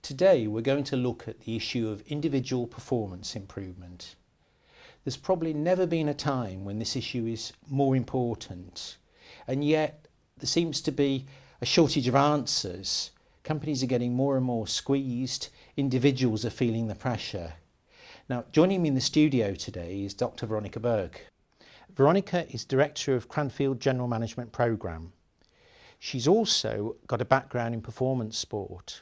Today we're going to look at the issue of individual performance improvement. There's probably never been a time when this issue is more important, and yet there seems to be a shortage of answers. Companies are getting more and more squeezed, individuals are feeling the pressure. Now, joining me in the studio today is Dr. Veronica Burke. Veronica is Director of Cranfield General Management Programme. She's also got a background in performance sport.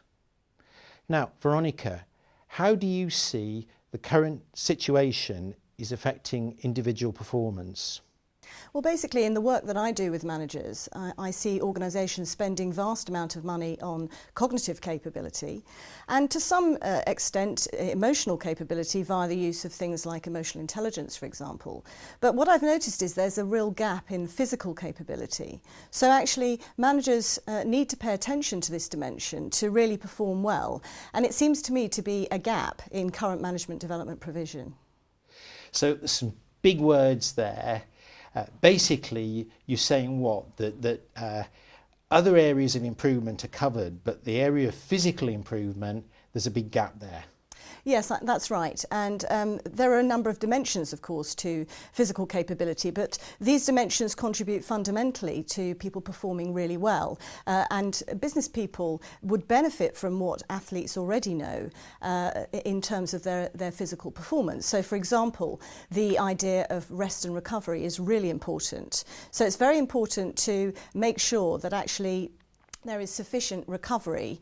Now, Veronica, how do you see the current situation is affecting individual performance? Well, basically in the work that I do with managers, I see organisations spending vast amount of money on cognitive capability and to some extent emotional capability via the use of things like emotional intelligence, for example. But what I've noticed is there's a real gap in physical capability. So actually managers need to pay attention to this dimension to really perform well. And it seems to me to be a gap in current management development provision. So there's some big words there. Basically, you're saying what? That other areas of improvement are covered, but the area of physical improvement, there's a big gap there. Yes, that's right. And there are a number of dimensions, of course, to physical capability, but these dimensions contribute fundamentally to people performing really well. And business people would benefit from what athletes already know in terms of their physical performance. So, for example, the idea of rest and recovery is really important. So it's very important to make sure that actually there is sufficient recovery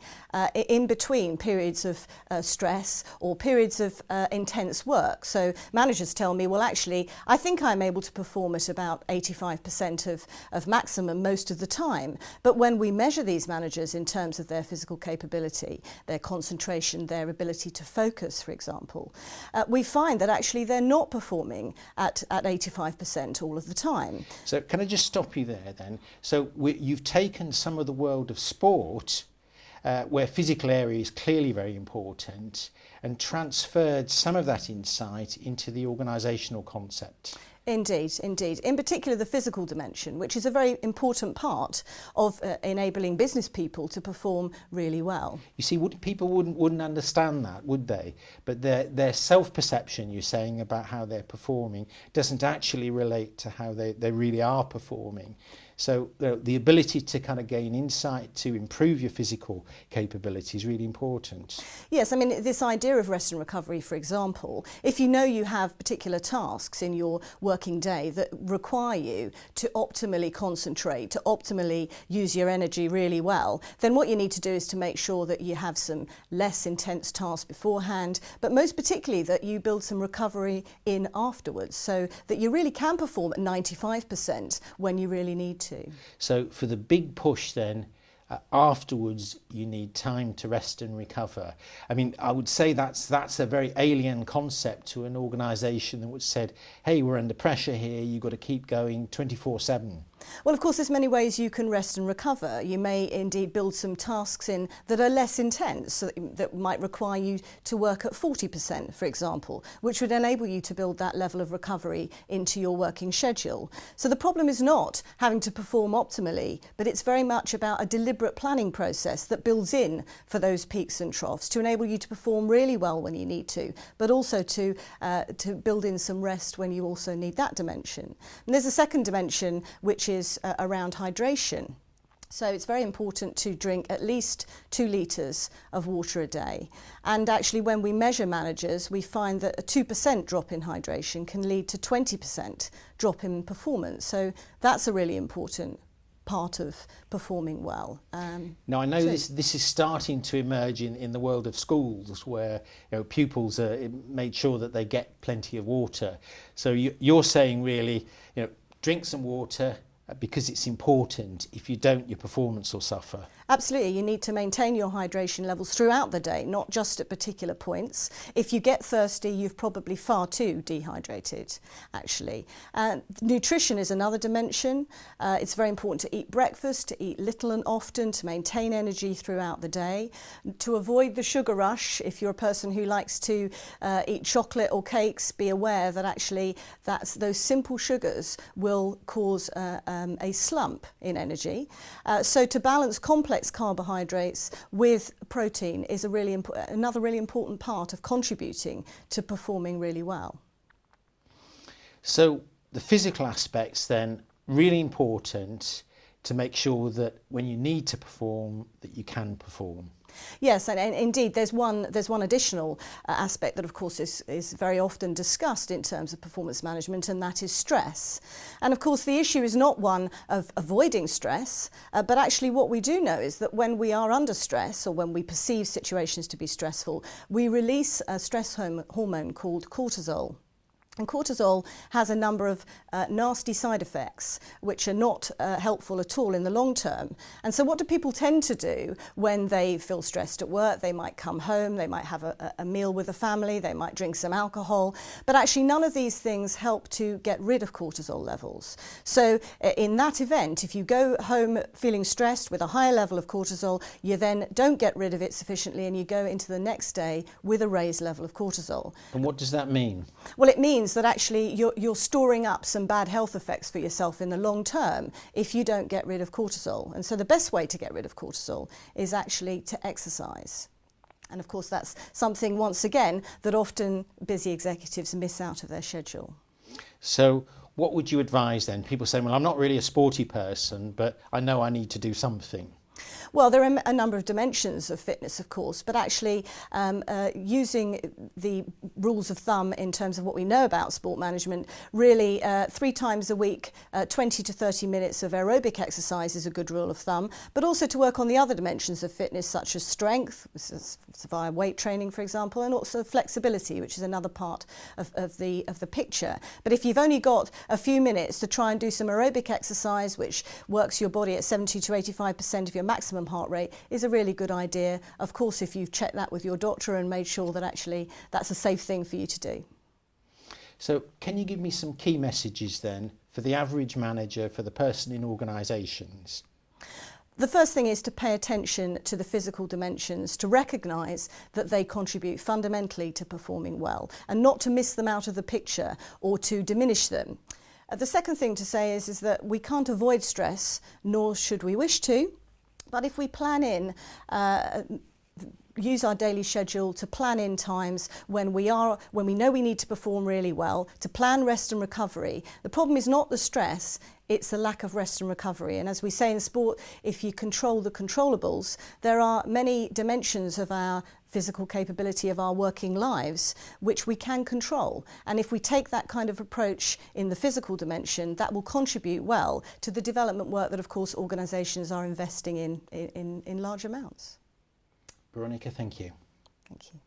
in between periods of stress or periods of intense work. So managers tell me, well, actually, I think I'm able to perform at about 85% of maximum most of the time. But when we measure these managers in terms of their physical capability, their concentration, their ability to focus, for example, we find that actually they're not performing at 85% all of the time. So can I just stop you there then? So you've taken some of the world of sport, where physical area is clearly very important, and transferred some of that insight into the organisational concept. Indeed, indeed. In particular, the physical dimension, which is a very important part of enabling business people to perform really well. You see, people wouldn't understand that, would they? But their self-perception, you're saying, about how they're performing doesn't actually relate to how they really are performing. So the ability to kind of gain insight to improve your physical capability is really important. Yes, I mean, this idea of rest and recovery, for example, if you know you have particular tasks in your working day that require you to optimally concentrate, to optimally use your energy really well, then what you need to do is to make sure that you have some less intense tasks beforehand, but most particularly that you build some recovery in afterwards so that you really can perform at 95% when you really need to. So for the big push then, afterwards you need time to rest and recover. I mean, I would say that's a very alien concept to an organisation that would said, hey, we're under pressure here, you've got to keep going 24/7. Well, of course, there's many ways you can rest and recover. You may indeed build some tasks in that are less intense, so that might require you to work at 40%, for example, which would enable you to build that level of recovery into your working schedule. So the problem is not having to perform optimally, but it's very much about a deliberate planning process that builds in for those peaks and troughs to enable you to perform really well when you need to, but also to build in some rest when you also need that dimension. And there's a second dimension, which is around hydration. So it's very important to drink at least 2 litres of water a day. And actually when we measure managers, we find that a 2% drop in hydration can lead to 20% drop in performance. So that's a really important part of performing well. Now I know this is starting to emerge in the world of schools, where pupils are made sure that they get plenty of water. So you're saying really, drink some water, because it's important. If you don't, your performance will suffer. Absolutely, you need to maintain your hydration levels throughout the day, not just at particular points. If you get thirsty, you've probably far too dehydrated, actually. Nutrition is another dimension. It's very important to eat breakfast, to eat little and often, to maintain energy throughout the day, to avoid the sugar rush. If you're a person who likes to eat chocolate or cakes, be aware that actually those simple sugars will cause a slump in energy. So to balance complex complex carbohydrates with protein is another really important part of contributing to performing really well. So the physical aspects then, really important to make sure that when you need to perform, that you can perform. Yes, and indeed there's one additional aspect that of course is very often discussed in terms of performance management, and that is stress. And of course the issue is not one of avoiding stress, but actually what we do know is that when we are under stress, or when we perceive situations to be stressful, we release a stress hormone called cortisol. And cortisol has a number of nasty side effects which are not helpful at all in the long term. And so what do people tend to do when they feel stressed at work? They might come home, they might have a meal with the family, they might drink some alcohol, but actually none of these things help to get rid of cortisol levels. So in that event, if you go home feeling stressed with a higher level of cortisol, you then don't get rid of it sufficiently and you go into the next day with a raised level of cortisol. And what does that mean? Well, it means that actually you're storing up some bad health effects for yourself in the long term if you don't get rid of cortisol. And so the best way to get rid of cortisol is actually to exercise. And of course that's something, once again, that often busy executives miss out of their schedule. So what would you advise then? People say, well, I'm not really a sporty person, but I know I need to do something. Well, there are a number of dimensions of fitness, of course, but actually using the rules of thumb in terms of what we know about sport management, really 3 times a week, 20 to 30 minutes of aerobic exercise is a good rule of thumb, but also to work on the other dimensions of fitness, such as strength, via weight training, for example, and also flexibility, which is another part of the picture. But if you've only got a few minutes to try and do some aerobic exercise, which works your body at 70 to 85% of your maximum heart rate, is a really good idea. Of course, if you've checked that with your doctor and made sure that actually that's a safe thing for you to do. So can you give me some key messages then for the average manager, for the person in organisations? The first thing is to pay attention to the physical dimensions, to recognise that they contribute fundamentally to performing well, and not to miss them out of the picture or to diminish them. The second thing to say is that we can't avoid stress, nor should we wish to. But if we plan in, use our daily schedule to plan in times when we know we need to perform really well, to plan rest and recovery. The problem is not the stress, it's the lack of rest and recovery. And as we say in sport, if you control the controllables, there are many dimensions of our physical capability of our working lives which we can control. And if we take that kind of approach in the physical dimension, that will contribute well to the development work that, of course, organisations are investing in large amounts. Veronica, thank you. Thank you.